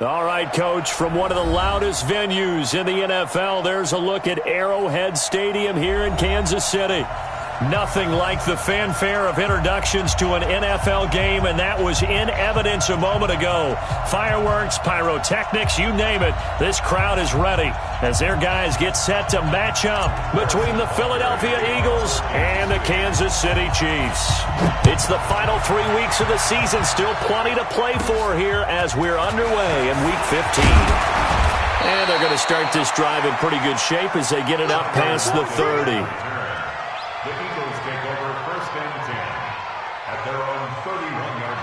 All right, Coach, from one of the loudest venues in the NFL, there's a look at Arrowhead Stadium here in Kansas City. Nothing like the fanfare of introductions to an NFL game, and that was in evidence a moment ago. Fireworks, pyrotechnics, you name it. This crowd is ready as their guys get set to match up between the Philadelphia Eagles and the Kansas City Chiefs. It's the final 3 weeks of the season. Still plenty to play for here as we're underway in Week 15. And they're going to start this drive in pretty good shape as they get it up past the 30. The Eagles take over 1st and 10 at their own 31-yard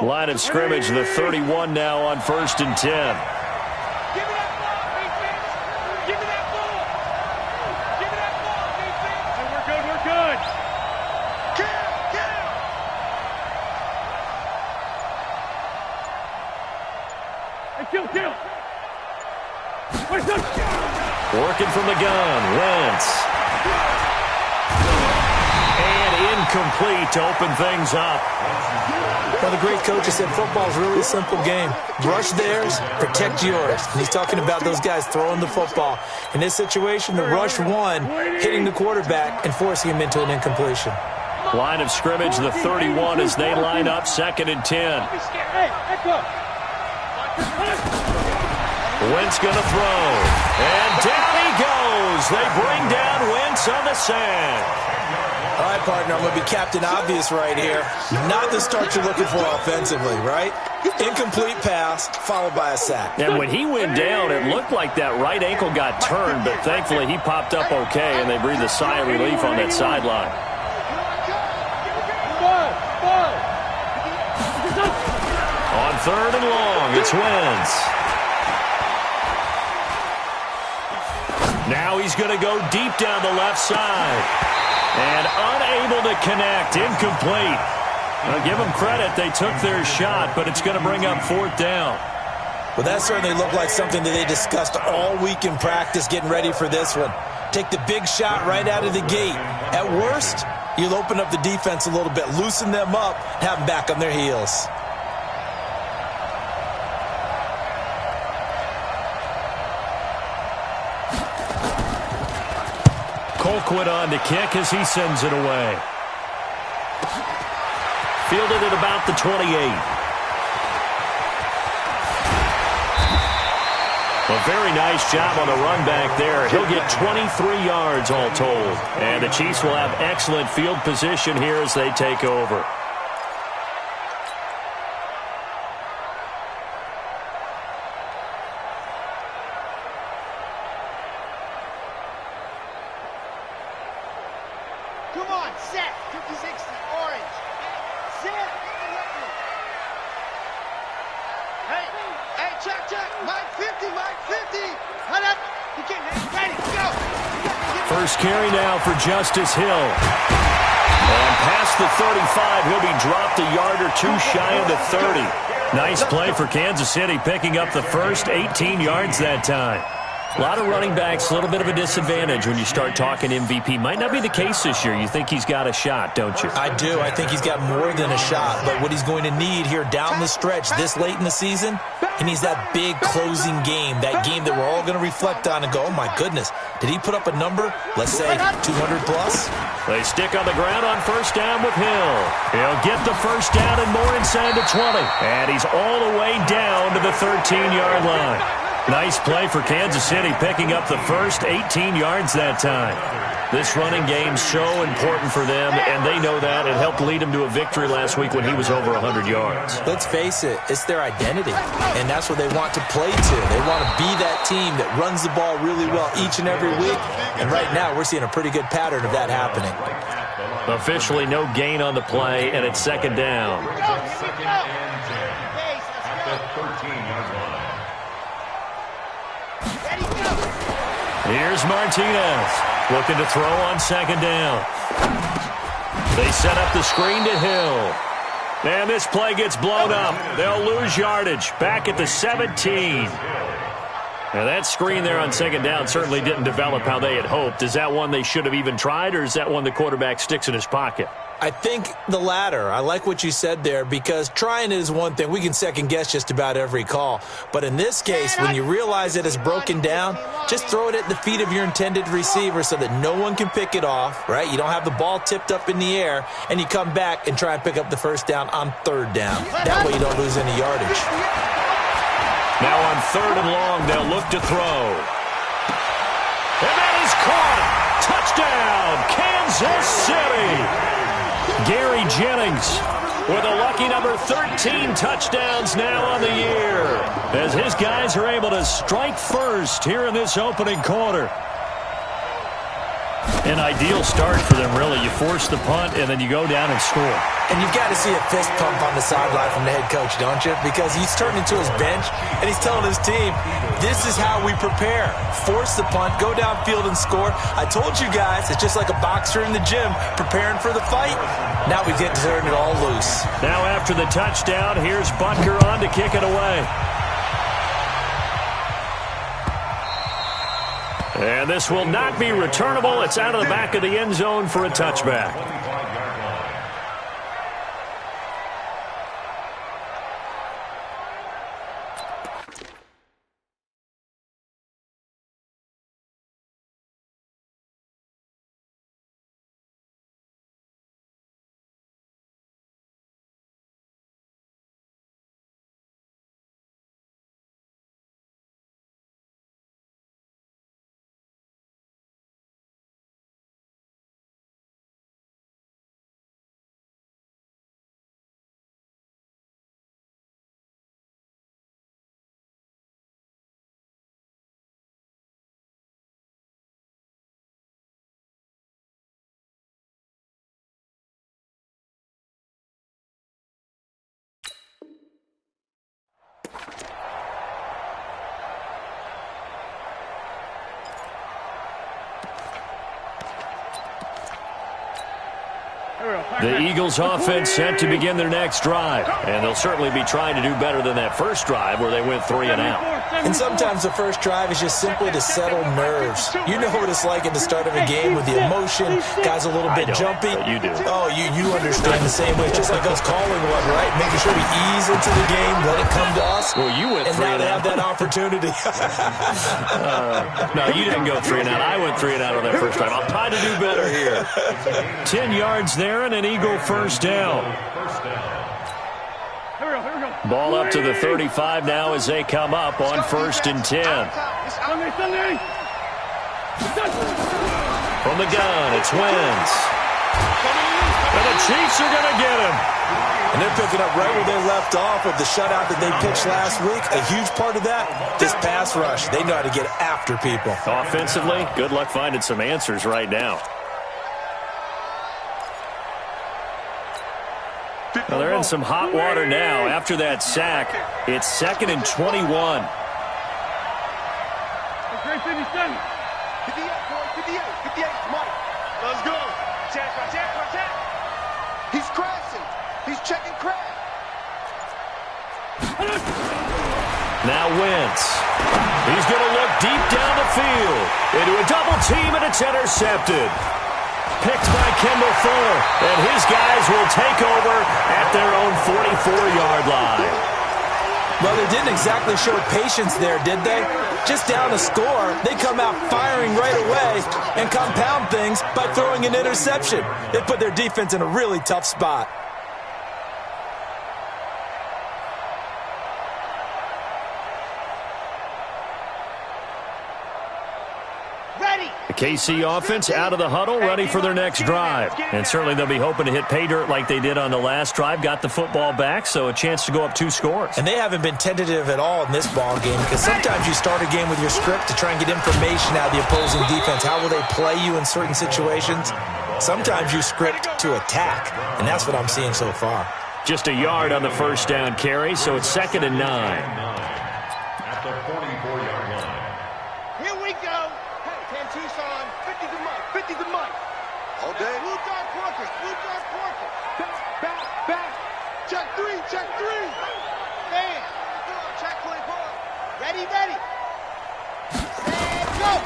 line. Line of scrimmage, the 31 now on 1st and 10. Working from the gun, Wentz. And incomplete to open things up. Well, the great coach has said football is really a simple game. Rush theirs, protect yours. And he's talking about those guys throwing the football. In this situation, the rush one, hitting the quarterback and forcing him into an incompletion. Line of scrimmage, the 31 as they line up 2nd and 10. Wentz going to throw. And down he goes. They bring down Wentz on the sack. All right, partner, I'm going to be Captain Obvious right here. Not the start you're looking for offensively, right? Incomplete pass, followed by a sack. And when he went down, it looked like that right ankle got turned, but thankfully he popped up okay, and they breathed a sigh of relief on that sideline. On 3rd and long, it's Wentz. Now he's going to go deep down the left side. And unable to connect, incomplete. I'll give them credit, they took their shot, but it's going to bring up 4th down. Well, that certainly looked like something that they discussed all week in practice getting ready for this one. Take the big shot right out of the gate. At worst, you'll open up the defense a little bit, loosen them up, have them back on their heels. Colquitt on to kick as he sends it away. Fielded at about the 28. A very nice job on the run back there. He'll get 23 yards all told. And the Chiefs will have excellent field position here as they take over. Come on, set. 50-60, orange. Set. Hey, check. Mike 50. Hold up. You can't ready, go. First carry now for Justice Hill. And past the 35, he'll be dropped a yard or two shy of the 30. Nice play for Kansas City, picking up the first 18 yards that time. A lot of running backs, a little bit of a disadvantage when you start talking MVP. Might not be the case this year. You think he's got a shot, don't you? I do. I think he's got more than a shot. But what he's going to need here down the stretch this late in the season, he needs that big closing game, that game that we're all going to reflect on and go, oh, my goodness, did he put up a number, let's say 200 plus? They stick on the ground on 1st down with Hill. He'll get the 1st down and more inside the 20. And he's all the way down to the 13-yard line. Nice play for Kansas City, picking up the first 18 yards that time. This running game's so important for them, and they know that. It helped lead them to a victory last week when he was over 100 yards. Let's face it, it's their identity, and that's what they want to play to. They want to be that team that runs the ball really well each and every week, and right now we're seeing a pretty good pattern of that happening. Officially no gain on the play, and it's 2nd down. Here's Martinez, looking to throw on 2nd down. They set up the screen to Hill. And this play gets blown up. They'll lose yardage. Back at the 17. Now that screen there on second down certainly didn't develop how they had hoped. Is that one they should have even tried, or is that one the quarterback sticks in his pocket? I think the latter. I like what you said there, because trying it is one thing. We can second-guess just about every call. But in this case, when you realize it is broken down, just throw it at the feet of your intended receiver so that no one can pick it off, right? You don't have the ball tipped up in the air, and you come back and try and pick up the first down on third down. That way you don't lose any yardage. Now on third and long, they'll look to throw. And that is caught. Touchdown, Kansas City. Gary Jennings with a lucky number 13 touchdowns now on the year, as his guys are able to strike first here in this opening quarter. An ideal start for them, really. You force the punt, and then you go down and score. And you've got to see a fist pump on the sideline from the head coach, don't you? Because he's turned into his bench, and he's telling his team, this is how we prepare. Force the punt, go downfield and score. I told you guys, it's just like a boxer in the gym preparing for the fight. Now we get to turn it all loose. Now after the touchdown, here's Butker on to kick it away. And this will not be returnable. It's out of the back of the end zone for a touchback. The Eagles offense set to begin their next drive. And they'll certainly be trying to do better than that first drive where they went 3 and out. And sometimes the first drive is just simply to settle nerves. You know what it's like at the start of a game with the emotion, guys a little bit jumpy. You do. Oh, you understand the same way. It's just like us calling one, right? Making sure we ease into the game, let it come to us. Well, you went 3 and out. And now they have that opportunity. No, you didn't go 3 and out. I went 3 and out on that first drive. I'll try to do better here. 10 yards there and an Eagle first down. Ball up to the 35 now as they come up on 1st and 10. From the gun, it's Wentz. And the Chiefs are going to get him. And they're picking up right where they left off with the shutout that they pitched last week. A huge part of that, this pass rush. They know how to get after people. Offensively, good luck finding some answers right now. Well, they're in some hot water now. After that sack, it's 2nd and 21. 58, 58, Mike. Let's go. Check. He's crashing. He's checking crash. Now Wentz. He's going to look deep down the field. Into a double team, and it's intercepted. Picked by Kendall Fuller, and his guys will take over at their own 44-yard line. Well, they didn't exactly show patience there, did they? Just down a score, they come out firing right away and compound things by throwing an interception. They put their defense in a really tough spot. The KC offense out of the huddle, ready for their next drive. And certainly they'll be hoping to hit pay dirt like they did on the last drive. Got the football back, so a chance to go up 2 scores. And they haven't been tentative at all in this ball game, because sometimes you start a game with your script to try and get information out of the opposing defense. How will they play you in certain situations? Sometimes you script to attack, and that's what I'm seeing so far. Just a yard on the first down carry, so it's 2nd and 9. At the 44-yard line. Here we go. Hey, 10 Tucson, 50 to Mike, 50 to Mike. All day. Blue dog porkers. Back. Check three, check three. Man, check 24. Ready, ready. Set, go.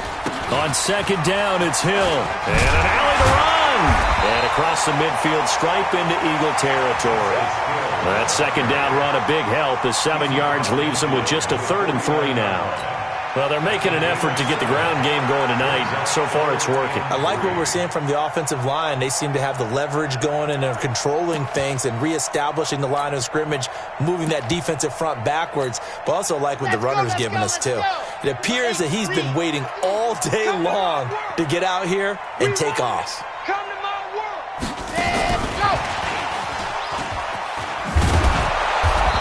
On second down, it's Hill. And an alley to run. And across the midfield stripe into Eagle territory. That second down run a big help as 7 yards leaves them with just a 3rd and 3 now. Well, they're making an effort to get the ground game going tonight. So far, it's working. I like what we're seeing from the offensive line. They seem to have the leverage going and they're controlling things and reestablishing the line of scrimmage, moving that defensive front backwards. But also like what the runner's giving us, too. It appears that he's been waiting all day long to get out here and take off. Come to my world. Set, go.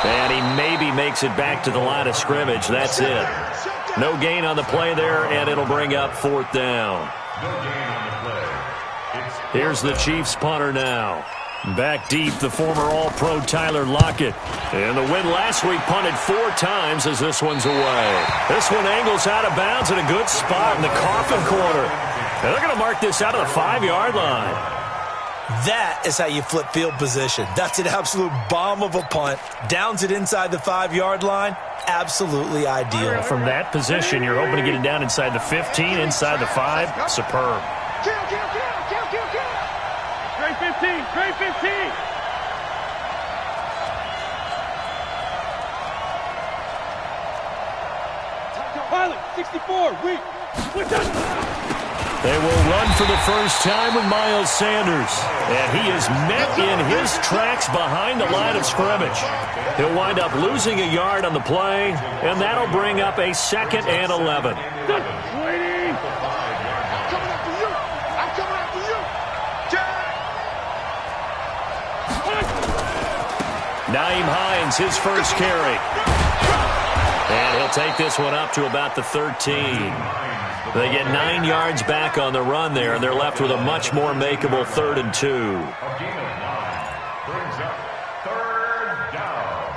And he maybe makes it back to the line of scrimmage. That's it. No gain on the play there, and it'll bring up 4th down. No gain on the play. Here's the Chiefs punter now. Back deep, the former All-Pro Tyler Lockett. And the win last week punted 4 times as this one's away. This one angles out of bounds in a good spot in the coffin corner. And they're going to mark this out of the 5-yard line. That is how you flip field position. That's an absolute bomb of a punt. Downs it inside the 5-yard line. Absolutely ideal. From that position, you're hoping to get it down inside the 15, inside the 5. Superb. Kill, kill, kill, kill, kill, kill. Straight 15, straight 15. Pilot, 64, weak. What's that? They will run for the first time with Miles Sanders. And he is met in his tracks behind the line of scrimmage. He'll wind up losing a yard on the play, and that'll bring up a 2nd and 11. I'm coming after you. I'm coming after you. Nyheim Hines, his first carry. And he'll take this one up to about the 13. They get 9 yards back on the run there, and they're left with a much more makeable 3rd and 2. A gain of 9 brings up 3rd down.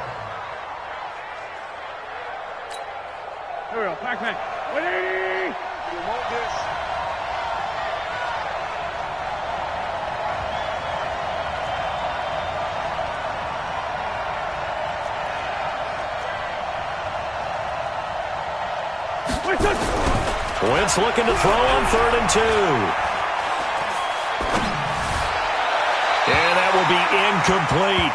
Here we go, Pac-Man. 180. You want this? Wentz looking to throw on 3rd and 2. And that will be incomplete.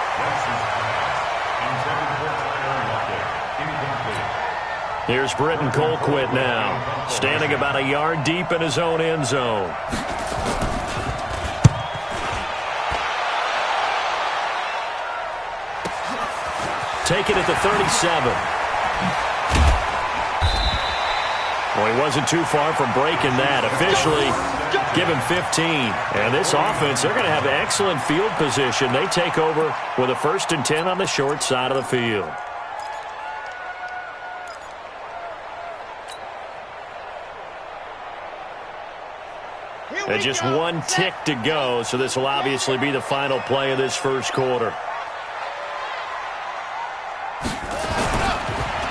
Here's Britton Colquitt now, standing about a yard deep in his own end zone. Take it at the 37. Well, he wasn't too far from breaking that. Officially, give him 15. And this offense, they're going to have excellent field position. They take over with a 1st and 10 on the short side of the field. And just 1 tick to go, so this will obviously be the final play of this first quarter.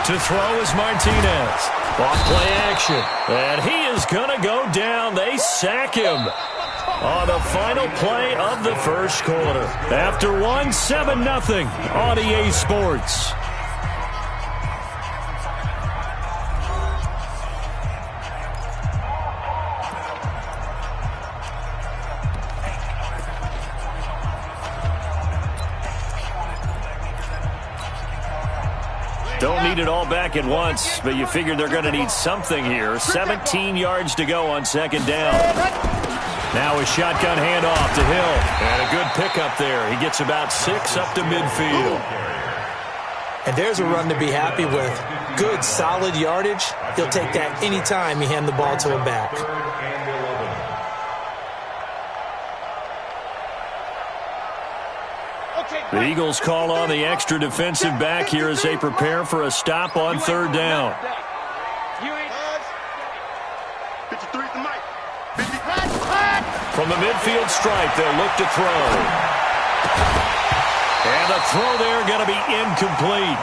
To throw is Martinez. Off play action. And he is going to go down. They sack him on the final play of the first quarter. After 7-0 on EA Sports. Don't need it all back at once, but you figure they're going to need something here. 17 yards to go on 2nd down. Now a shotgun handoff to Hill. And a good pickup there. He gets about 6 up to midfield. And there's a run to be happy with. Good, solid yardage. He'll take that anytime you hand the ball to a back. The Eagles call on the extra defensive back here as they prepare for a stop on 3rd down. 53 at the mic. 50. From the midfield stripe, they'll look to throw. And the throw there going to be incomplete.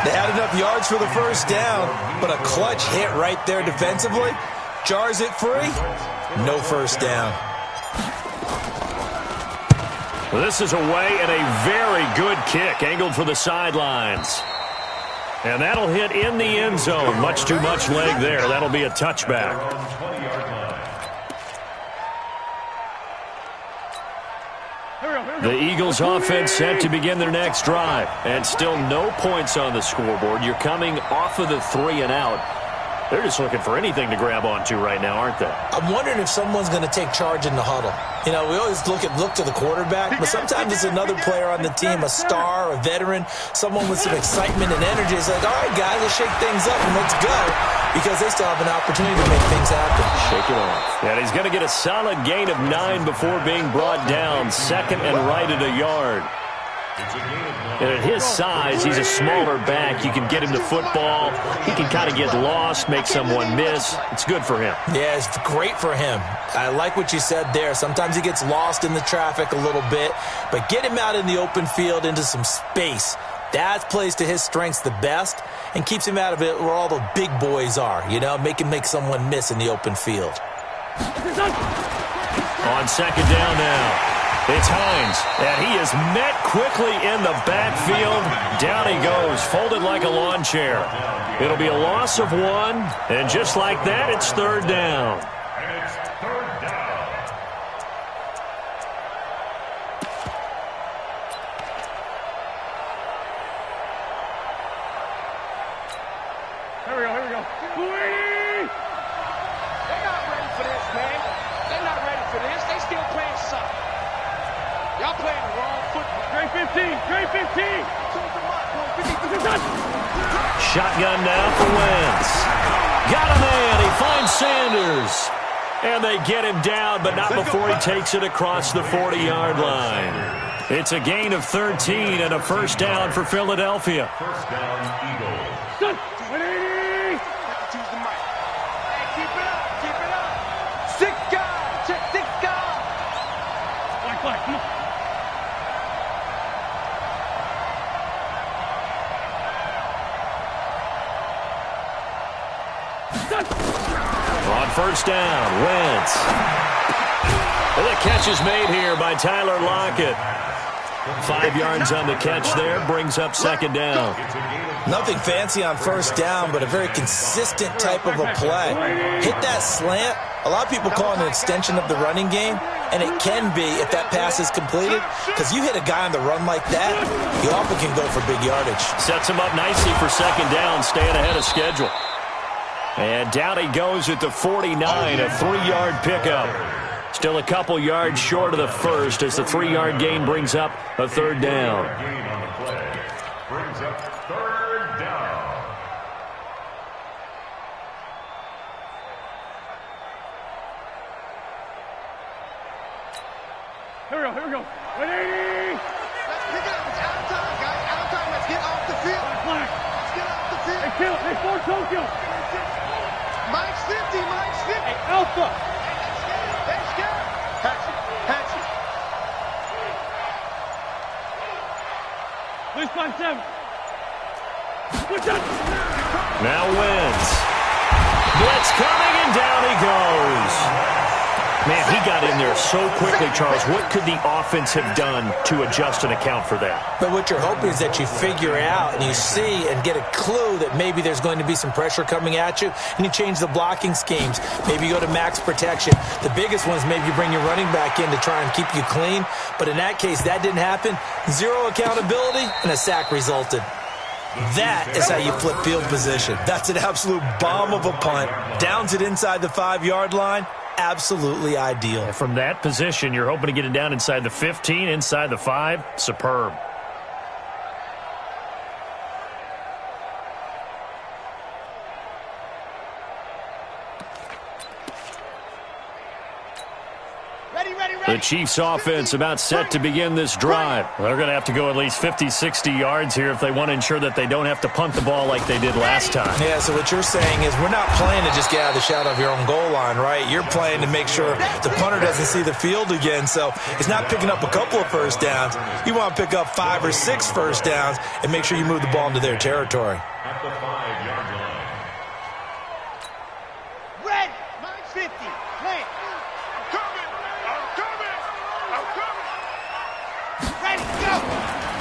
They had enough yards for the 1st down, but a clutch hit right there defensively. Jars it free. No 1st down. Well, this is away and a very good kick, angled for the sidelines. And that'll hit in the end zone. Much too much leg there. That'll be a touchback. The Eagles offense set to begin their next drive. And still no points on the scoreboard. You're coming off of the 3 and out. They're just looking for anything to grab onto right now, aren't they? I'm wondering if someone's going to take charge in the huddle. You know, we always look to the quarterback, but sometimes it's another player on the team, a star, a veteran, someone with some excitement and energy. It's like, all right, guys, let's shake things up and let's go, because they still have an opportunity to make things happen. Shake it off. And he's going to get a solid gain of 9 before being brought down. Second and right at a yard. And at his size, he's a smaller back. You can get him to football. He can kind of get lost, make someone miss. It's good for him. Yeah, it's great for him. I like what you said there. Sometimes he gets lost in the traffic a little bit, but get him out in the open field into some space. That plays to his strengths the best and keeps him out of it where all the big boys are, you know, make someone miss in the open field. On second down now. It's Hines, and he is met quickly in the backfield. Down he goes, folded like a lawn chair. It'll be a loss of 1, and just like that, it's third down. And it's third down. Here we go. They're not ready for this, man. They're not ready for this. They still playing suck. Y'all playing the wrong football. Straight 15. Shotgun now for Wentz. Got a man. He finds Sanders. And they get him down, but not before he takes it across the 40-yard line. It's a gain of 13 and a first down for Philadelphia. First down, Eagles. Choose the mic. Hey, keep it up. 6 guys. Check 6 guys. Black, come on. On first down, Wentz. And the catch is made here by Tyler Lockett. 5 yards on the catch there, brings up second down. Nothing fancy on first down, but a very consistent type of a play. Hit that slant. A lot of people call it an extension of the running game, and it can be if that pass is completed, because you hit a guy on the run like that, you often can go for big yardage. Sets him up nicely for second down, staying ahead of schedule. And down he goes at the 49, a 3-yard pickup. Still a couple yards short of the first as the 3-yard gain brings up a third down. Gain on the play brings up third down. Here we go. 180. Let's pick it up. It's out of time, guys. Out of time. Let's get off the field. Black. Let's get off the field. Hey, kill. Hey, Ford Tokyo. Mike's 50. Mike's 50. Hey, Alpha. They're scared. Patch it. Loose by 7. What's that? Now Wentz. Blitz coming, and down he goes. Man, he got in there so quickly, Charles. What could the offense have done to adjust and account for that? But what you're hoping is that you figure out and you see and get a clue that maybe there's going to be some pressure coming at you, and you change the blocking schemes. Maybe you go to max protection. The biggest one is maybe you bring your running back in to try and keep you clean. But in that case, that didn't happen. 0 accountability, and a sack resulted. That is how you flip field position. That's an absolute bomb of a punt. Downs it inside the 5-yard line. Absolutely ideal. From that position, you're hoping to get it down inside the 15, inside the 5. Superb. The Chiefs offense about set to begin this drive. They're going to have to go at least 50, 60 yards here if they want to ensure that they don't have to punt the ball like they did last time. Yeah, so what you're saying is we're not playing to just get out of the shadow of your own goal line, right? You're playing to make sure the punter doesn't see the field again. So it's not picking up a couple of first downs. You want to pick up 5 or 6 first downs and make sure you move the ball into their territory. At the 5-yard line. Ready. Mine's 50. Plant. I'm coming.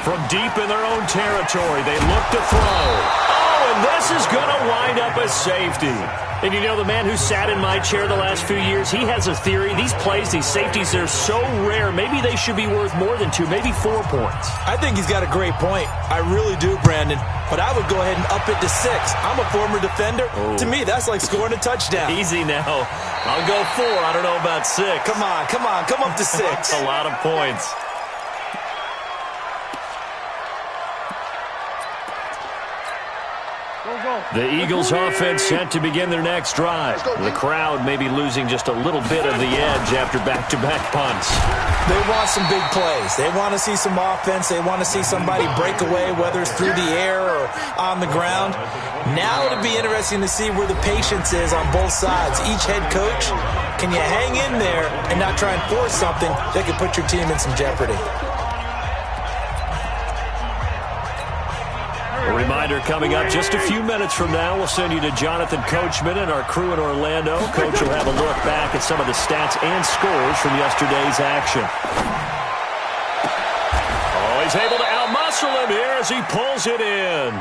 From deep in their own territory, they look to throw. Oh, and this is going to wind up a safety. And you know, the man who sat in my chair the last few years, he has a theory. These plays, these safeties, they're so rare. Maybe they should be worth more than 2, maybe 4 points. I think he's got a great point. I really do, Brandon. But I would go ahead and up it to 6. I'm a former defender. Oh. To me, that's like scoring a touchdown. Easy now. I'll go 4. I don't know about 6. Come on. Come up to 6. A lot of points. The Eagles offense set to begin their next drive. The crowd may be losing just a little bit of the edge after back-to-back punts. They want some big plays. They want to see some offense. They want to see somebody break away, whether it's through the air or on the ground. Now it'll be interesting to see where the patience is on both sides. Each head coach, can you hang in there and not try and force something that could put your team in some jeopardy? A reminder coming up just a few minutes from now, we'll send you to Jonathan Coachman and our crew in Orlando. Coach will have a look back at some of the stats and scores from yesterday's action. Oh, he's able to outmuscle him here as he pulls it in.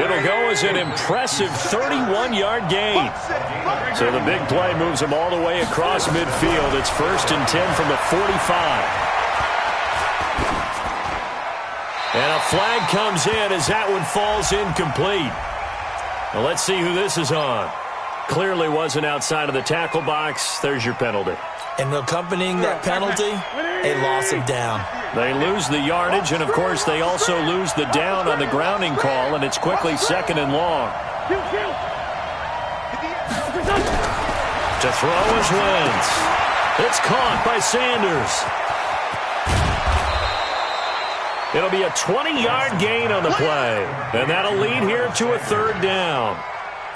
It'll go as an impressive 31-yard gain. So the big play moves him all the way across midfield. It's 1st and 10 from the 45. And a flag comes in as that one falls incomplete. Well, let's see who this is on. Clearly wasn't outside of the tackle box. There's your penalty. And accompanying that penalty, a loss of down. They lose the yardage, and, of course, they also lose the down on the grounding call, and it's quickly 2nd and long. To throw is Wentz. It's caught by Sanders. It'll be a 20-yard gain on the play, and that'll lead here to a 3rd down.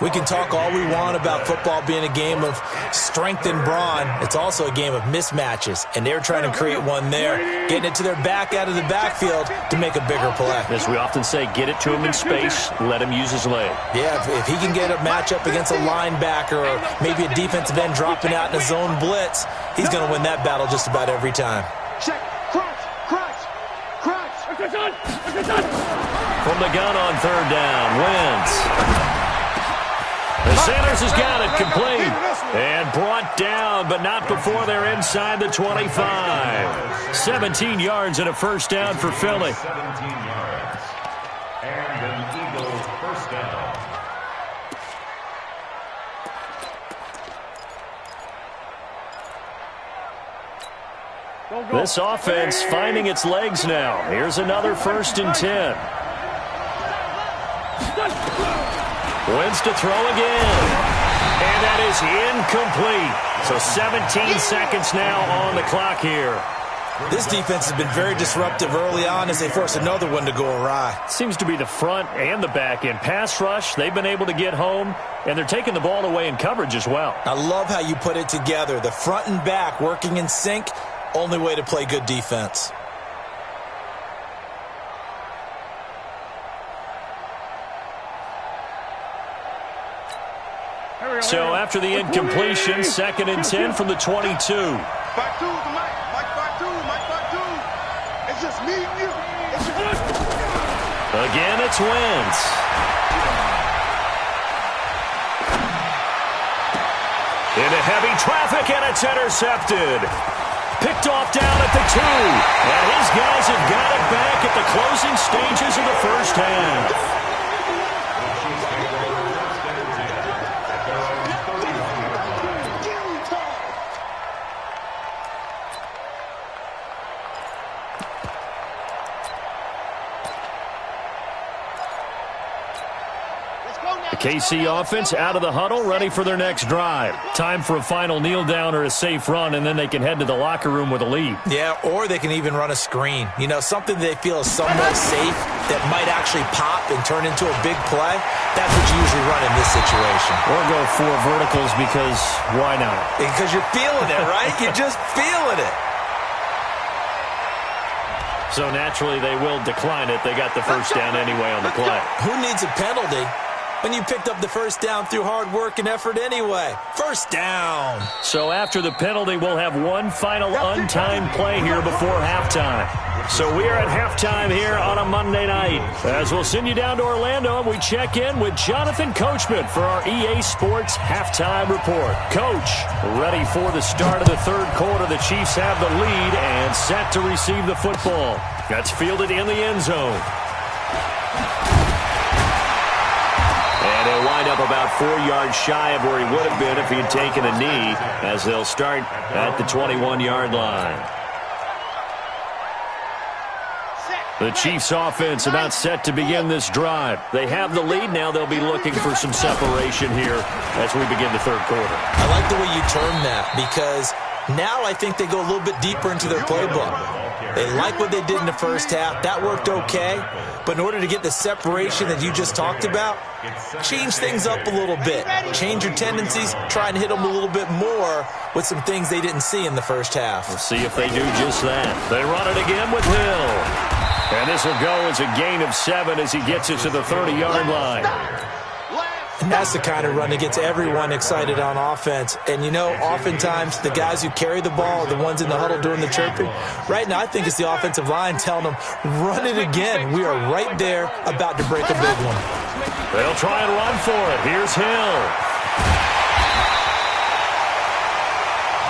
We can talk all we want about football being a game of strength and brawn. It's also a game of mismatches, and they're trying to create one there, getting it to their back out of the backfield to make a bigger play. As we often say, get it to him in space, let him use his leg. Yeah, if he can get a matchup against a linebacker or maybe a defensive end dropping out in a zone blitz, he's going to win that battle just about every time. Check. From the gun on 3rd down, Wentz. Sanders has got it complete and brought down, but not before they're inside the 25. 17 yards and a 1st down for Philly. 17 yards. And an Eagles 1st down. This offense finding its legs now. Here's another 1st and 10. Wentz to throw again. And that is incomplete. So 17 seconds now on the clock here. This defense has been very disruptive early on as they force another one to go awry. Seems to be the front and the back end. Pass rush, they've been able to get home, and they're taking the ball away in coverage as well. I love how you put it together. The front and back working in sync. Only way to play good defense. So after the incompletion, 2nd and 10 from the 22. Back to the Mike. Mike back to. It's just me and you. Again, it's Wentz. Into heavy traffic, and it's intercepted. Picked off down at the 2. And his guys have got it back at the closing stages of the 1st half. The KC offense out of the huddle, ready for their next drive. Time for a final kneel down or a safe run, and then they can head to the locker room with a lead. Yeah, or they can even run a screen. You know, something they feel is somewhat safe that might actually pop and turn into a big play. That's what you usually run in this situation. Or go 4 verticals because why not? Because you're feeling it, right? You're just feeling it. So naturally they will decline it. They got the 1st down anyway on the play. Who needs a penalty when you picked up the first down through hard work and effort anyway. First down. So after the penalty, we'll have one final untimed play here before halftime. So we are at halftime here on a Monday night. As we'll send you down to Orlando, and we check in with Jonathan Coachman for our EA Sports Halftime Report. Coach, ready for the start of the third quarter. The Chiefs have the lead and set to receive the football. That's fielded in the end zone. And he'll wind up about 4 yards shy of where he would have been if he had taken a knee, as they'll start at the 21-yard line. The Chiefs offense about set to begin this drive. They have the lead. Now they'll be looking for some separation here as we begin the third quarter. I like the way you term that, because now I think they go a little bit deeper into their playbook. They like what they did in the first half. That worked okay. But in order to get the separation that you just talked about, change things up a little bit. Change your tendencies. Try and hit them a little bit more with some things they didn't see in the first half. We'll see if they do just that. They run it again with Hill. And this will go as a gain of 7 as he gets it to the 30-yard line. And that's the kind of run that gets everyone excited on offense. And, you know, oftentimes the guys who carry the ball are the ones in the huddle doing the chirping. Right now, I think it's the offensive line telling them, run it again. We are right there about to break a big one. They'll try and run for it. Here's Hill.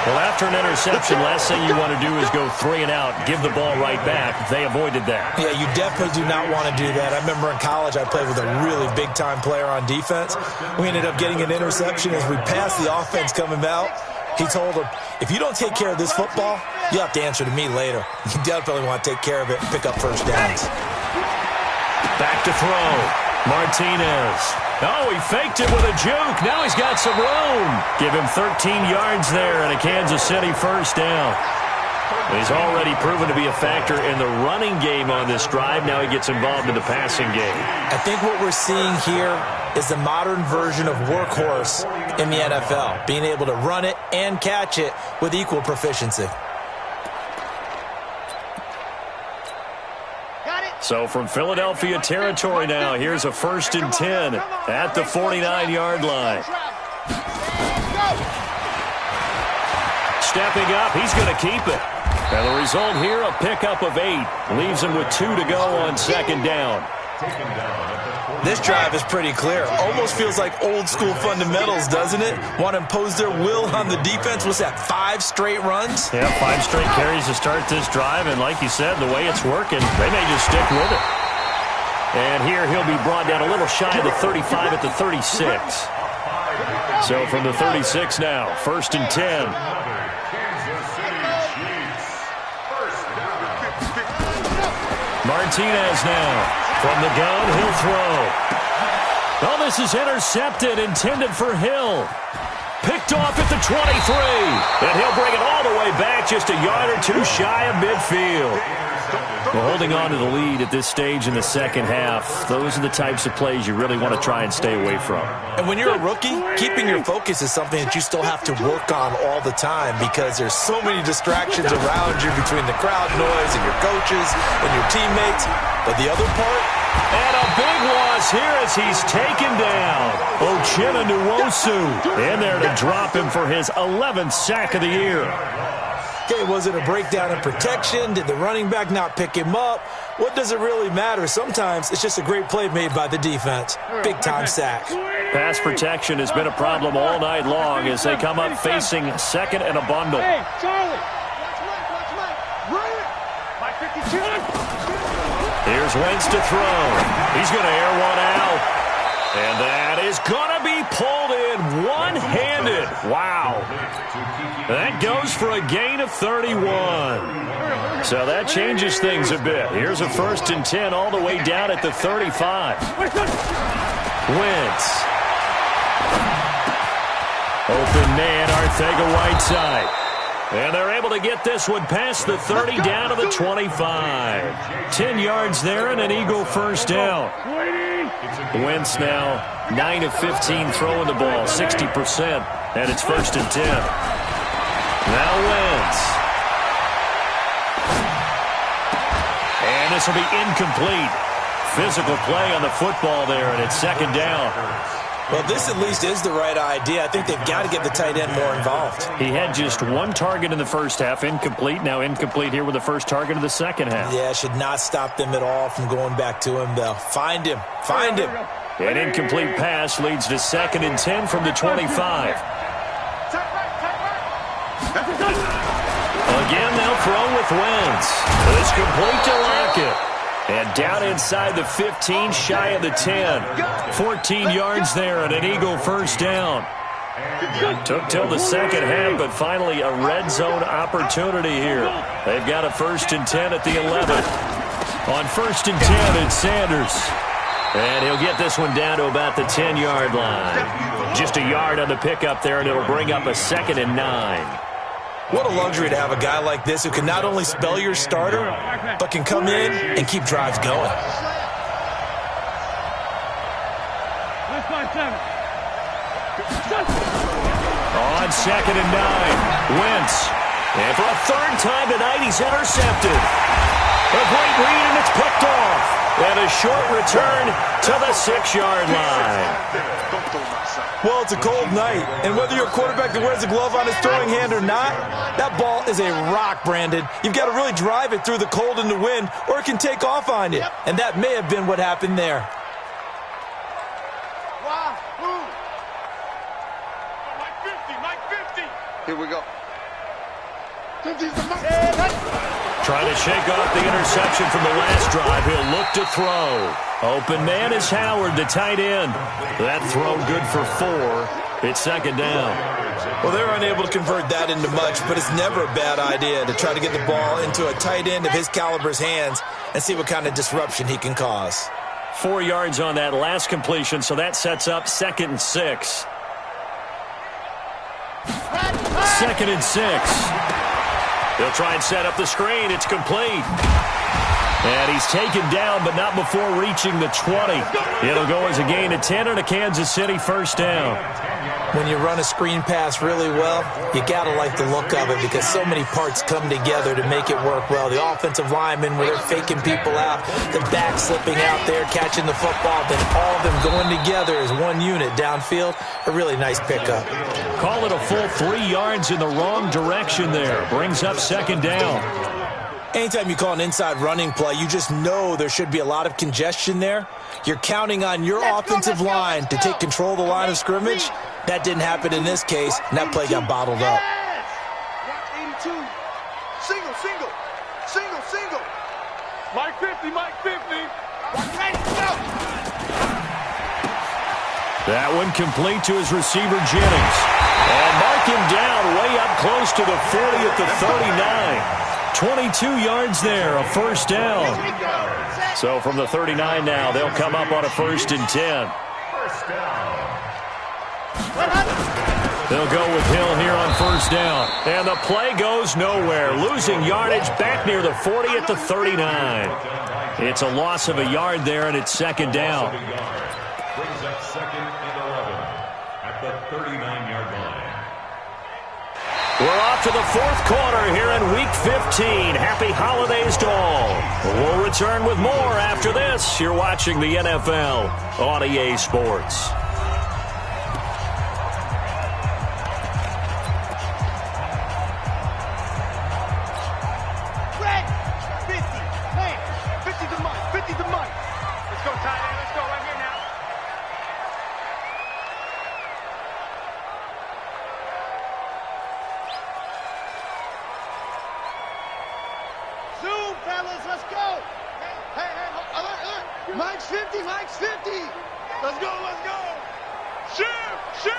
Well, after an interception, last thing you want to do is go 3 and out, give the ball right back. They avoided that. Yeah, you definitely do not want to do that. I remember in college I played with a really big-time player on defense. We ended up getting an interception as we passed the offense coming out. He told him, if you don't take care of this football, you'll have to answer to me later. You definitely want to take care of it and pick up first downs. Back to throw. Martinez. Oh, he faked it with a juke. Now he's got some room. Give him 13 yards there and a Kansas City first down. He's already proven to be a factor in the running game on this drive. Now he gets involved in the passing game. I think what we're seeing here is the modern version of workhorse in the NFL, being able to run it and catch it with equal proficiency. So from Philadelphia territory now, here's a 1st and 10 at the 49-yard line. Stepping up, he's going to keep it. And the result here, a pickup of 8. Leaves him with 2 to go on 2nd down. This drive is pretty clear. Almost feels like old-school fundamentals, doesn't it? Want to impose their will on the defense. Was that 5 straight runs? Yeah, 5 straight carries to start this drive. And like you said, the way it's working, they may just stick with it. And here he'll be brought down a little shy of the 35 at the 36. So from the 36 now, 1st and 10. Martinez now. From the gun, he'll throw. Oh, this is intercepted, intended for Hill. Picked off at the 23. And he'll bring it all the way back, just a yard or 2 shy of midfield. Well, holding on to the lead at this stage in the second half, those are the types of plays you really want to try and stay away from. And when you're a rookie, keeping your focus is something that you still have to work on all the time, because there's so many distractions around you between the crowd noise and your coaches and your teammates. But the other part? And a big loss here as he's taken down. Uchenna Nwosu in there to drop him for his 11th sack of the year. Okay, was it a breakdown in protection? Did the running back not pick him up? What does it really matter? Sometimes it's just a great play made by the defense. Big-time sack. Pass protection has been a problem all night long as they come up facing 2nd and a bundle. Hey, Charlie! Run it! 552! Here's Wentz to throw. He's going to air one out. And that is going to be pulled in one-handed. Wow. That goes for a gain of 31. So that changes things a bit. Here's a 1st and 10 all the way down at the 35. Wentz. Open man, Arcega-Whiteside. And they're able to get this one past the 30 down to the 25. 10 yards there and an Eagle first down. Wentz now 9 of 15 throwing the ball, 60%. And it's 1st and 10. Now Wentz. And this will be incomplete. physical play on the football there, and it's second down. Well, this at least is the right idea. I think they've got to get the tight end more involved. He had just one target in the first half, incomplete. Now incomplete here with the first target of the second half. Yeah, should not stop them at all from going back to him, though. Find him. Find him. An incomplete pass leads to 2nd and 10 from the 25. Again, they'll throw with Wentz. It's complete to Lockett. And down inside the 15, shy of the 10. 14 yards there and an Eagle first down. Took till the second half, but finally a red zone opportunity here. They've got a 1st and 10 at the 11. On 1st and 10, it's Sanders. And he'll get this one down to about the 10-yard line. Just a yard on the pickup there, and it'll bring up a 2nd and 9. What a luxury to have a guy like this who can not only spell your starter, but can come in and keep drives going. On 2nd and 9, Wentz. And for a 3rd time tonight, he's intercepted. A great read, and it's picked off. And a short return to the 6-yard line. Well, it's a cold night, and whether you're a quarterback that wears a glove on his throwing hand or not, that ball is a rock, Brandon. You've got to really drive it through the cold and the wind, or it can take off on you. And that may have been what happened there. Mike 50. Here we go. Trying to shake off the interception from the last drive. He'll look to throw. Open man is Howard, the tight end. That throw good for 4. It's 2nd down. Well, they're unable to convert that into much, but it's never a bad idea to try to get the ball into a tight end of his caliber's hands and see what kind of disruption he can cause. 4 yards on that last completion, so that sets up 2nd and 6. 2nd and 6. He'll try and set up the screen. It's complete. And he's taken down, but not before reaching the 20. It'll go as a gain of 10 and a Kansas City 1st down. When you run a screen pass really well, you got to like the look of it because so many parts come together to make it work well. The offensive linemen, where they're faking people out, the back slipping out there, catching the football, then all of them going together as one unit downfield. A really nice pickup. Call it a full 3 yards in the wrong direction there. Brings up 2nd down. Anytime you call an inside running play, you just know there should be a lot of congestion there. You're counting on your offensive line to take control of the line of scrimmage. That didn't happen in this case, and that play got bottled up. 82. Single. Mike 50. That one complete to his receiver, Jennings. And mark him down way up close to the 40 at the 39. 22 yards there, a 1st down. So from the 39 now, they'll come up on a 1st and 10. They'll go with Hill here on 1st down. And the play goes nowhere. Losing yardage back near the 40 at the 39. It's a loss of a yard there, and it's 2nd down. Brings up 2nd and 11 at the 39-yard line. We're off to the 4th quarter here in Week 15. Happy holidays to all. We'll return with more after this. You're watching the NFL on EA Sports. Mike's 50. Let's go. Shift.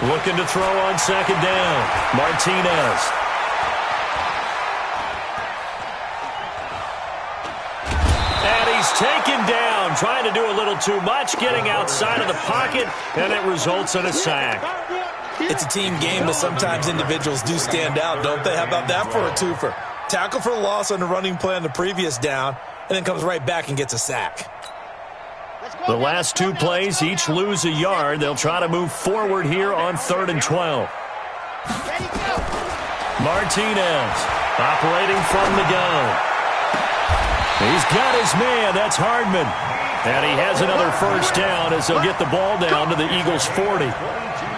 Looking to throw on 2nd down. Martinez. And he's taken down, trying to do a little too much, getting outside of the pocket, and it results in a sack. It's a team game, but sometimes individuals do stand out, don't they? How about that for a twofer? Tackle for loss on the running play on the previous down, and then comes right back and gets a sack. The last 2 plays each lose a yard. They'll try to move forward here on 3rd and 12. Martinez operating from the gun. He's got his man. That's Hardman. And he has another first down as they'll get the ball down to the Eagles' 40.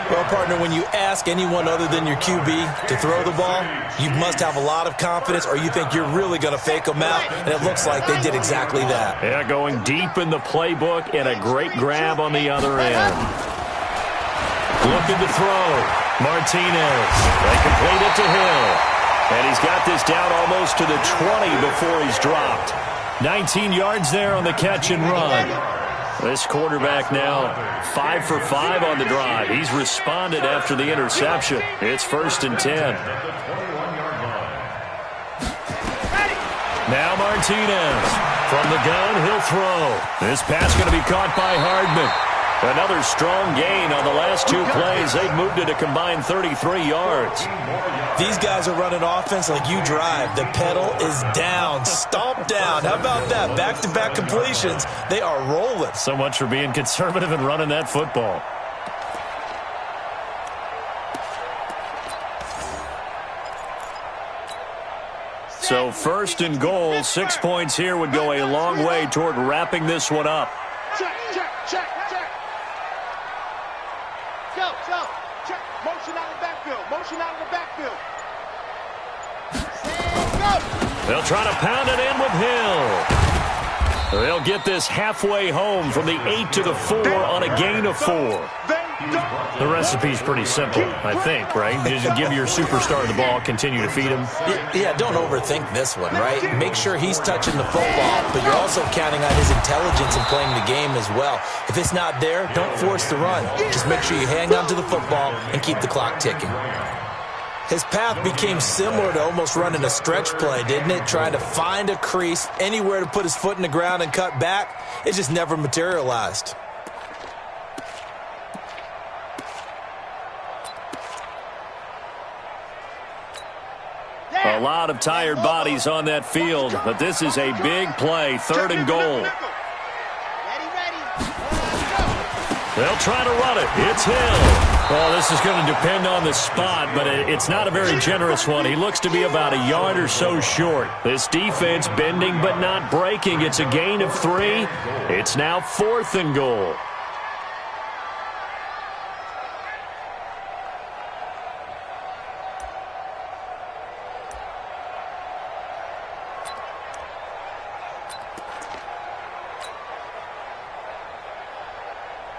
Well, partner, when you ask anyone other than your QB to throw the ball, you must have a lot of confidence or you think you're really going to fake them out, and it looks like they did exactly that. Yeah, going deep in the playbook and a great grab on the other end. Looking to throw. Martinez. They complete it to Hill. And he's got this down almost to the 20 before he's dropped. 19 yards there on the catch and run. This quarterback now 5 for 5 on the drive. He's responded after the interception. It's 1st and 10. Now Martinez. From the gun, he'll throw. This pass going to be caught by Hardman. Another strong gain on the last 2 plays. They've moved it a combined 33 yards. These guys are running offense like you drive. The pedal is down. Stomp down. How about that? Back-to-back completions. They are rolling. So much for being conservative and running that football. So 1st and goal, 6 points here would go a long way toward wrapping this one up. Check. Go. Check. Motion out of the backfield. They'll try to pound it in with Hill. They'll get this halfway home from the 8 to the 4 on a gain of 4. The recipe's pretty simple, I think, right? You just give your superstar the ball, continue to feed him. Yeah, don't overthink this one, right? Make sure he's touching the football, but you're also counting on his intelligence in playing the game as well. If it's not there, don't force the run. Just make sure you hang on to the football and keep the clock ticking. His path became similar to almost running a stretch play, didn't it? Trying to find a crease, anywhere to put his foot in the ground and cut back. It just never materialized. A lot of tired bodies on that field, but this is a big play, 3rd and goal. Ready. They'll try to run it. It's Hill. Well, this is going to depend on the spot, but it's not a very generous one. He looks to be about a yard or so short. This defense bending but not breaking. It's a gain of 3. It's now 4th and goal.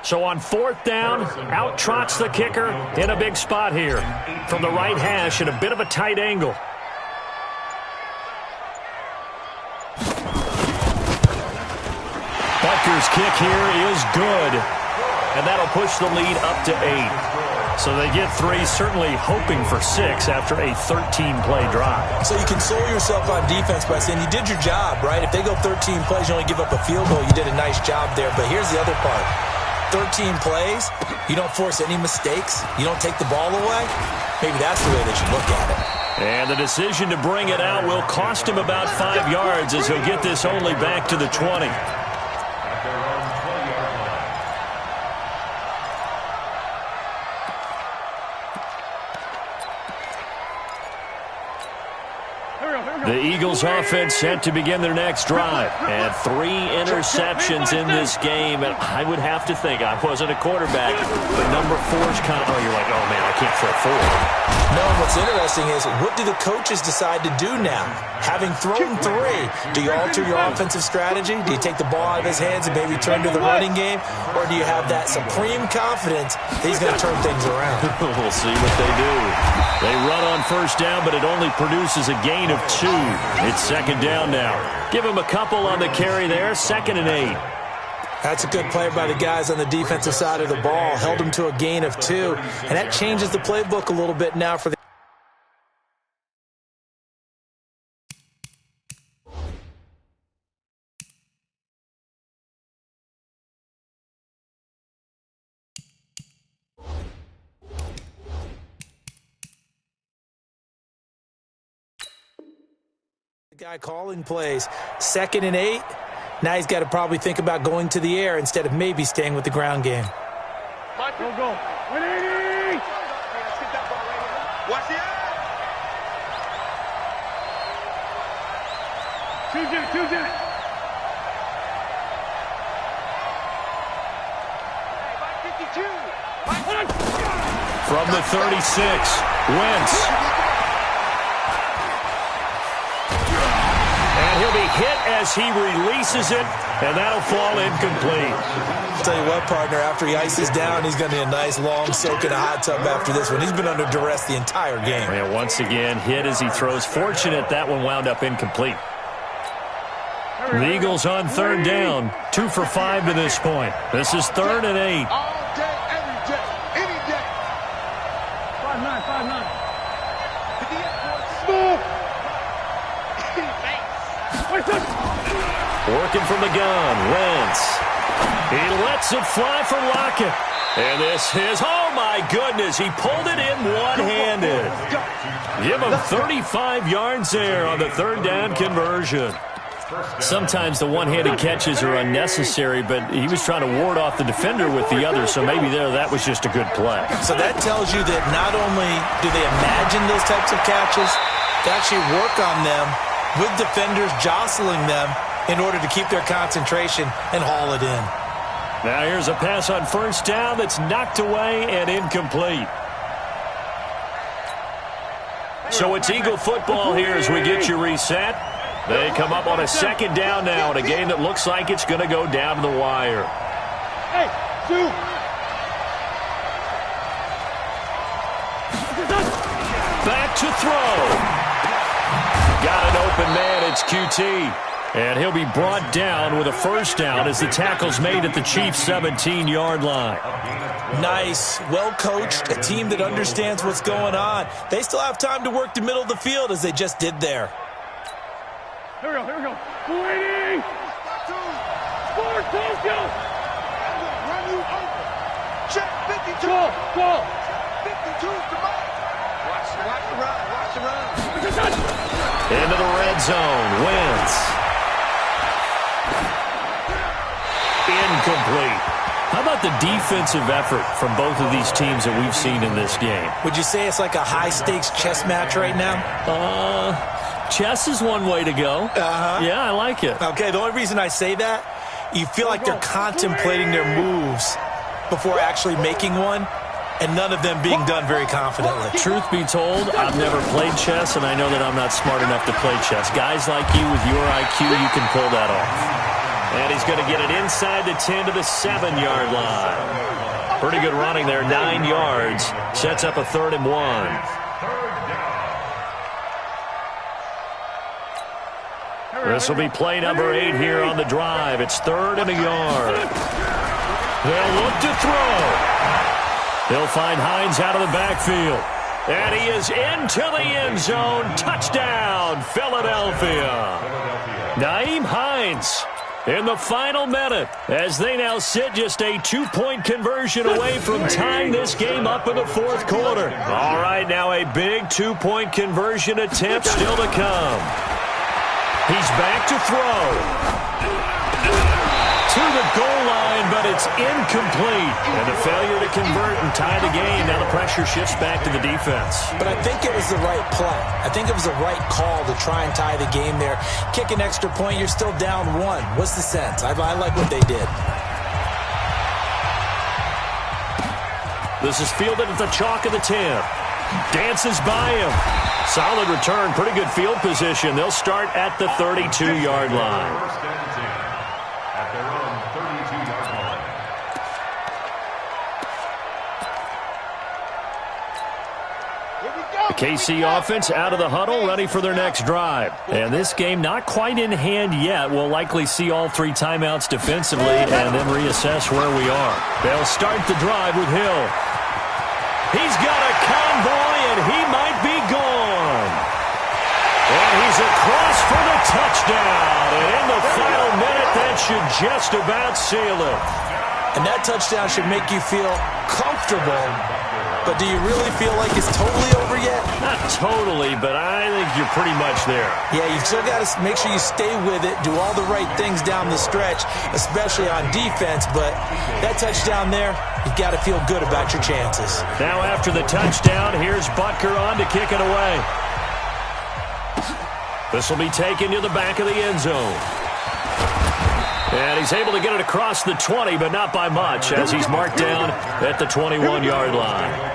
So on 4th down, out trots the kicker in a big spot here. From the right hash at a bit of a tight angle. Butker's kick here is good. And that'll push the lead up to 8. So they get 3, certainly hoping for 6 after a 13-play drive. So you console yourself on defense by saying you did your job, right? If they go 13 plays, you only give up a field goal. You did a nice job there. But here's the other part. 13 plays, you don't force any mistakes, you don't take the ball away. Maybe that's the way they should look at it. And the decision to bring it out will cost him about 5 yards as he'll get this only back to the 20. The Eagles offense set to begin their next drive. And 3 interceptions in this game. And I would have to think, I wasn't a quarterback, but number 4's kind of, you're like, oh man, I can't throw 4. No, what's interesting is, what do the coaches decide to do now? Having thrown 3, do you alter your offensive strategy? Do you take the ball out of his hands and maybe turn to the running game? Or do you have that supreme confidence that he's going to turn things around? We'll see what they do. They run on 1st down, but it only produces a gain of 2. It's 2nd down now. Give him a couple on the carry there, 2nd and 8. That's a good play by the guys on the defensive side of the ball. Held him to a gain of 2. And that changes the playbook a little bit now for the guy calling plays. 2nd and 8. Now he's got to probably think about going to the air instead of maybe staying with the ground game. Go. 180. Watch the Choose it. From the 36, Wentz. And he'll be hit as he releases it, and that'll fall incomplete. I'll tell you what, partner, after he ices down, he's going to be a nice long soak in a hot tub after this one. He's been under duress the entire game. And once again, hit as he throws. Fortunate that one wound up incomplete. The Eagles on third down, 2 for 5 to this point. This is 3rd and 8. All day, every day, any day. 5-9. Working from the gun, Wentz. He lets it fly for Lockett. And this is, oh my goodness, he pulled it in one-handed. Give him 35 yards there on the 3rd down conversion. Sometimes the one-handed catches are unnecessary, but he was trying to ward off the defender with the other, so maybe that was just a good play. So that tells you that not only do they imagine those types of catches, they actually work on them with defenders jostling them in order to keep their concentration and haul it in. Now here's a pass on 1st down that's knocked away and incomplete. So it's Eagle football here as we get you reset. They come up on a 2nd down now in a game that looks like it's going to go down to the wire. Hey, Sue. Back to throw. Got an open man. It's QT. And he'll be brought down with a 1st down as the tackle's made at the Chiefs' 17-yard line. Nice, well-coached, a team that understands what's going on. They still have time to work the middle of the field as they just did there. Here we go. 480. Score, Tokyo. Run you over. Check 52. Go. 52 to Mike. Watch the run. Into the red zone. Wentz. Incomplete. How about the defensive effort from both of these teams that we've seen in this game? Would you say it's like a high-stakes chess match right now? Chess is one way to go. Yeah, I like it. Okay, the only reason I say that, you feel like they're contemplating their moves before actually making one, and none of them being done very confidently. Truth be told, I've never played chess, and I know that I'm not smart enough to play chess. Guys like you with your IQ, you can pull that off. And he's going to get it inside the 10 to the 7-yard line. Pretty good running there, 9 yards. Sets up a 3rd and 1. This will be play number 8 here on the drive. It's 3rd and a yard. They'll look to throw. They'll find Hines out of the backfield. And he is into the end zone. Touchdown, Philadelphia. Nyheim Hines in the final minute as they now sit just a 2-point conversion away from tying this game up in the 4th quarter. All right, now a big 2-point conversion attempt still to come. He's back to throw. To the goal line, but it's incomplete. And a failure to convert and tie the game. Now the pressure shifts back to the defense. But I think it was the right play. I think it was the right call to try and tie the game there. Kick an extra point, you're still down 1. What's the sense? I like what they did. This is fielded at the chalk of the 10. Dances by him. Solid return, pretty good field position. They'll start at the 32-yard line. First and 10 at their own 32-yard line. Here we go. The KC offense out of the huddle, ready for their next drive. And this game not quite in hand yet. We'll likely see all 3 timeouts defensively and then reassess where we are. They'll start the drive with Hill. He's got a convoy, and he might be gone. And he's across for the touchdown. And in the final minute, that should just about seal it. And that touchdown should make you feel comfortable. But do you really feel like it's totally over yet? Not totally, but I think you're pretty much there. Yeah, you've still got to make sure you stay with it, do all the right things down the stretch, especially on defense. But that touchdown there, you've got to feel good about your chances. Now after the touchdown, here's Butker on to kick it away. This will be taken to the back of the end zone. And he's able to get it across the 20, but not by much, as he's marked down at the 21-yard line.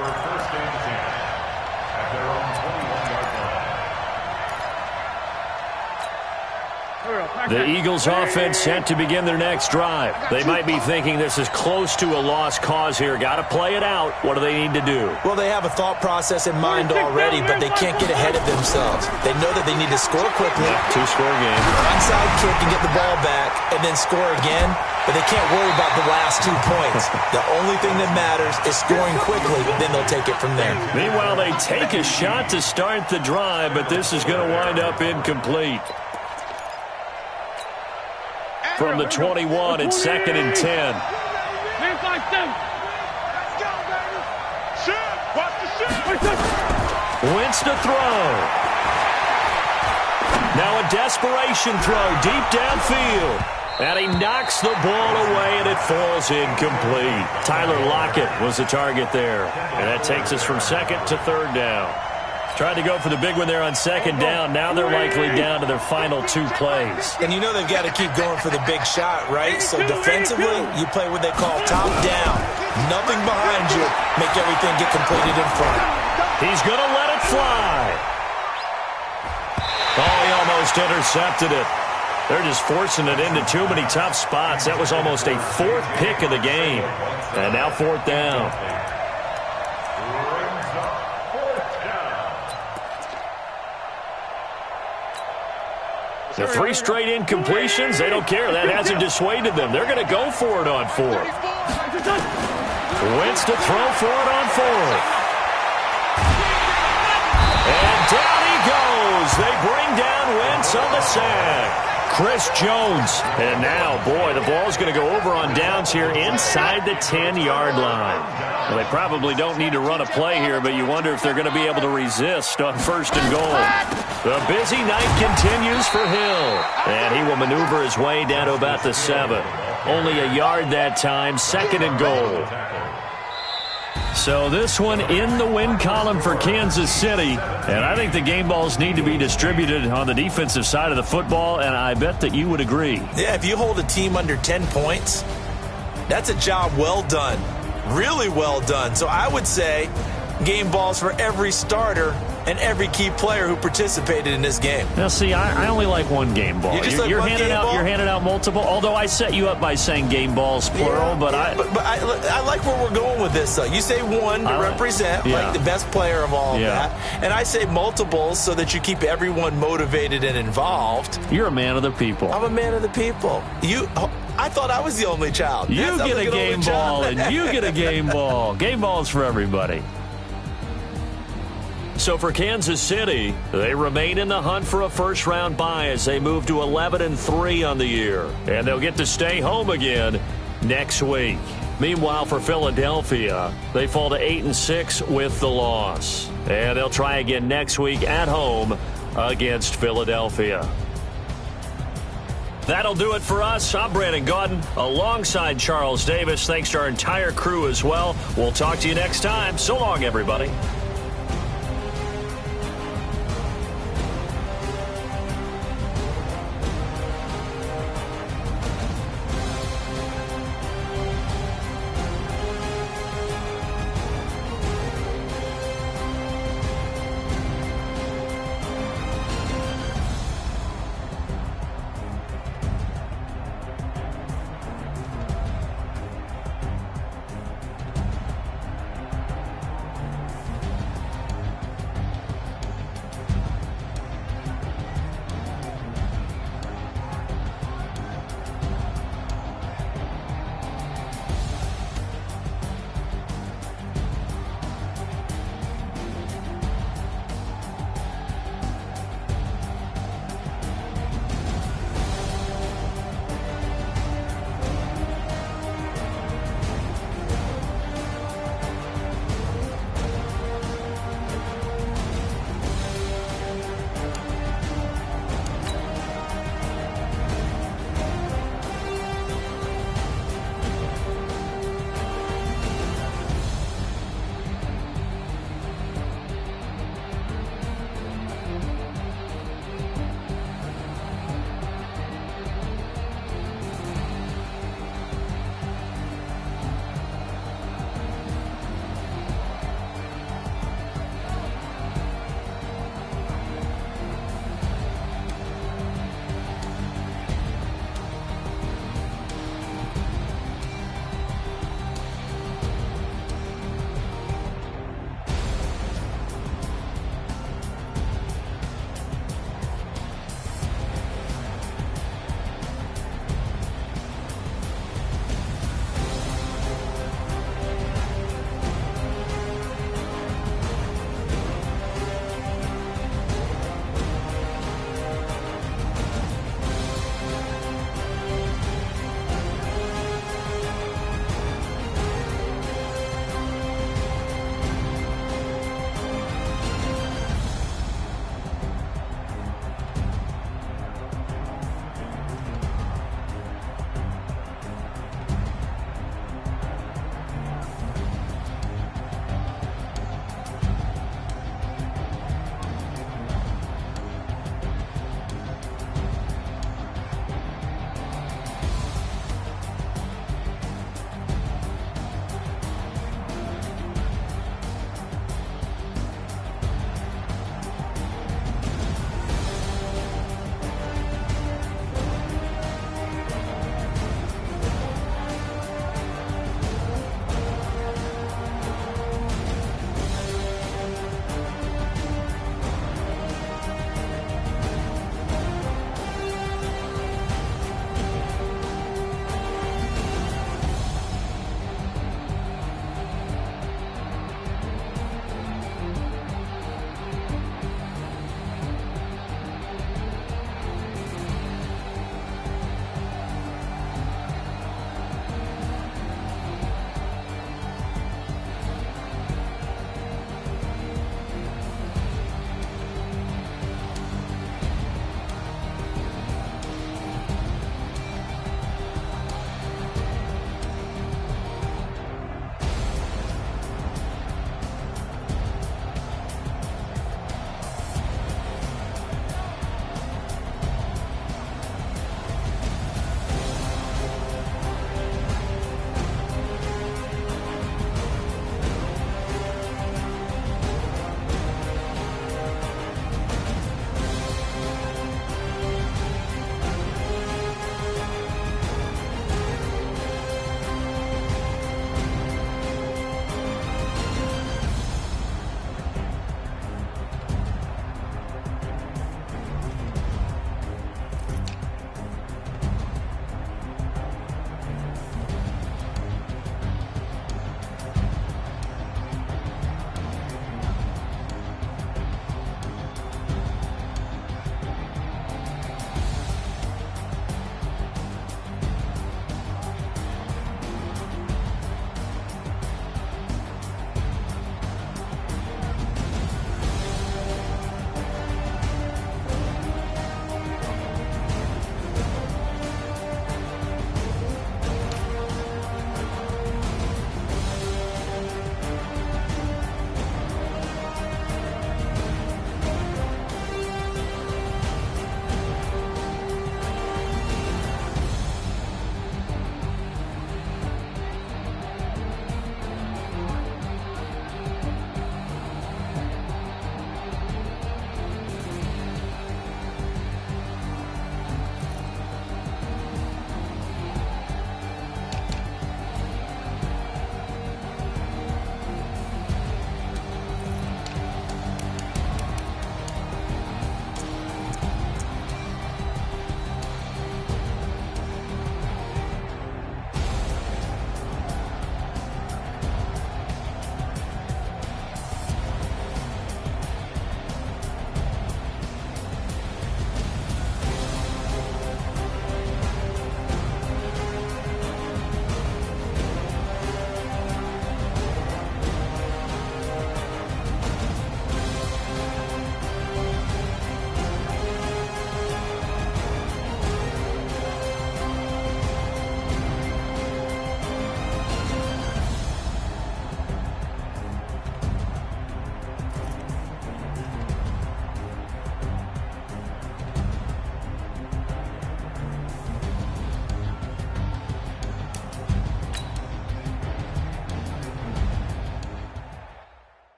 The Eagles offense set to begin their next drive. They might be thinking this is close to a lost cause here. Got to play it out. What do they need to do? Well, they have a thought process in mind already, but they can't get ahead of themselves. They know that they need to score quickly. Two-score game. Onside kick and get the ball back and then score again, but they can't worry about the last 2 points. The only thing that matters is scoring quickly, then they'll take it from there. Meanwhile, they take a shot to start the drive, but this is going to wind up incomplete. From the 21, it's 2nd and 10. Wentz to throw. Now a desperation throw deep downfield. And he knocks the ball away, and it falls incomplete. Tyler Lockett was the target there. And that takes us from 2nd to 3rd down. Tried to go for the big one there on 2nd down. Now they're likely down to their final 2 plays. And you know they've got to keep going for the big shot, right? So defensively, you play what they call top down. Nothing behind you. Make everything get completed in front. He's going to let it fly. Oh, he almost intercepted it. They're just forcing it into too many tough spots. That was almost a 4th pick of the game. And now 4th down. The 3 straight incompletions, they don't care. That hasn't dissuaded them. They're going to go for it on 4th. Wentz to throw for it on 4th. And down he goes. They bring down Wentz on the sack. Chris Jones. And now, boy, the ball's going to go over on downs here inside the 10-yard line. Well, they probably don't need to run a play here, but you wonder if they're going to be able to resist on 1st and goal. The busy night continues for Hill. And he will maneuver his way down to about the 7. Only a yard that time, 2nd and goal. So this one in the win column for Kansas City. And I think the game balls need to be distributed on the defensive side of the football, and I bet that you would agree. Yeah, if you hold a team under 10 points, that's a job well done. Really well done. So I would say game balls for every starter and every key player who participated in this game. Now, see, I only like one game ball. You're handing out multiple, although I set you up by saying game balls, plural, but I like where we're going with this, though. You say one to represent, like the best player of all of that, and I say multiples so that you keep everyone motivated and involved. You're a man of the people. I'm a man of the people. I thought I was the only child. You get a game ball, and you get a game ball. Game balls for everybody. So for Kansas City, they remain in the hunt for a first-round bye as they move to 11-3 on the year. And they'll get to stay home again next week. Meanwhile, for Philadelphia, they fall to 8-6 with the loss. And they'll try again next week at home against Philadelphia. That'll do it for us. I'm Brandon Gaudin alongside Charles Davis. Thanks to our entire crew as well. We'll talk to you next time. So long, everybody.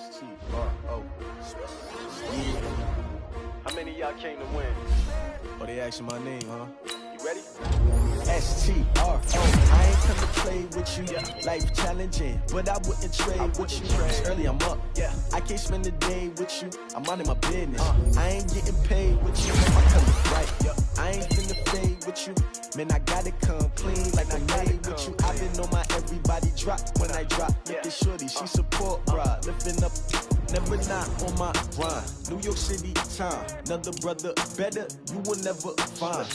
S-T-R-O. Yeah. How many of y'all came to win? Oh, they asking my name, huh? You ready? S-T-R-O. I ain't come to play with you. Life challenging, but I wouldn't trade with you. It's early, I'm up. Yeah. I can't spend the day with you. I'm minding my business. I ain't getting paid with you. My color's right. I ain't finna fade with you. Man, I gotta come clean like I'm made with you. I've been on my everybody drop when I drop. Look at shorty, she support ride. Lifting up, never not on my grind. New York City time, another brother better, you will never find.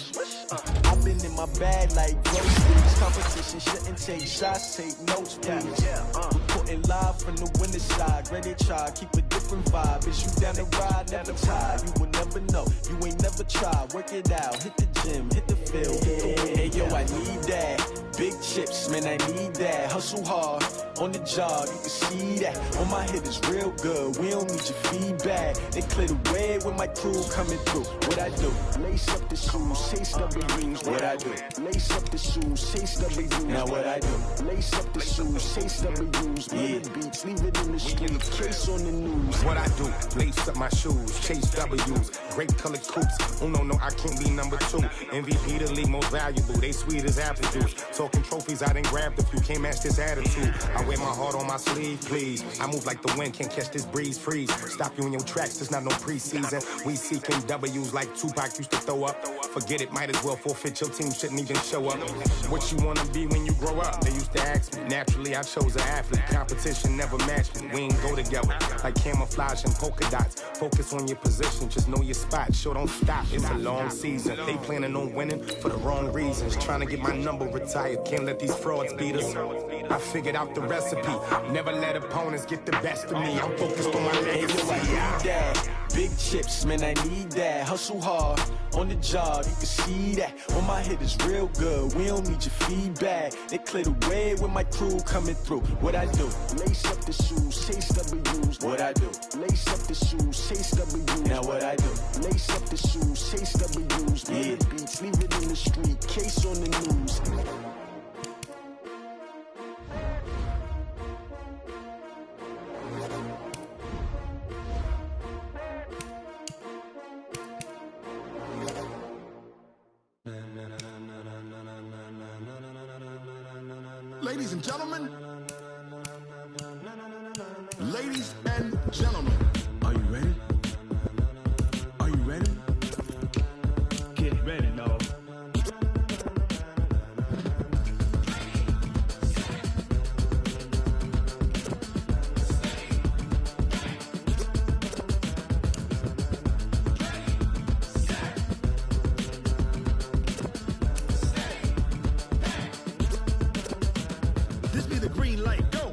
I've been in my bag like groceries. Competition shouldn't take shots, take notes, please. Reporting live from the winning side. Ready to try, keep a different vibe. Is you down the ride, never tired. You will never know, you ain't never tried. Work it out, hit the gym, hit the field. Hey yo, I need that. Big chips, man, I need that. Hustle hard, on the job, you can see that. On my head is real good, we don't need your feedback. They clear the way with my crew coming through. What I do? Lace up the shoes, chase W's. What I do? Lace up the shoes, chase W's. Now what I do? Lace up the shoes, chase W's. Yeah. Beats, leave it in the street, case on the news. What I do? Lace up my shoes, chase W's. Great colored coops. Oh no, I can't be number 2. MVP the league most valuable. They sweet as apple juice. Talking trophies, I didn't grab the few. Can't match this attitude. I wear my heart on my sleeve, please. I move like the wind, can't catch this breeze, freeze. Stop you in your tracks, there's not no preseason. We seeking W's like Tupac used to throw up. Forget it, might as well forfeit. Your team shouldn't even show up. What you wanna be when you grow up? They used to ask me. Naturally, I chose an athlete. Competition never matched me. We ain't go together like camouflage and polka dots. Focus on your position, just know your spot. Sure, don't stop. It's a long season. They planning on winning for the wrong reasons. Trying to get my number retired. Can't let these frauds beat us. I figured out the recipe. Never let opponents get the best of me. I'm focused on my legacy. I need that. Big chips, man, I need that. Hustle hard, on the job, you can see that. On my head is real good, we don't need your feedback. They clear the way with my crew coming through. What I do? Lace up the shoes, chase W's. What I do? Lace up the shoes, chase W's. Now what I do? Lace up the shoes, chase W's. Yeah. Beats, leave it in the street, case on the news. Ladies and gentlemen, ladies and gentlemen, are you ready? Are you ready? Get ready, dog. This be the green light, go!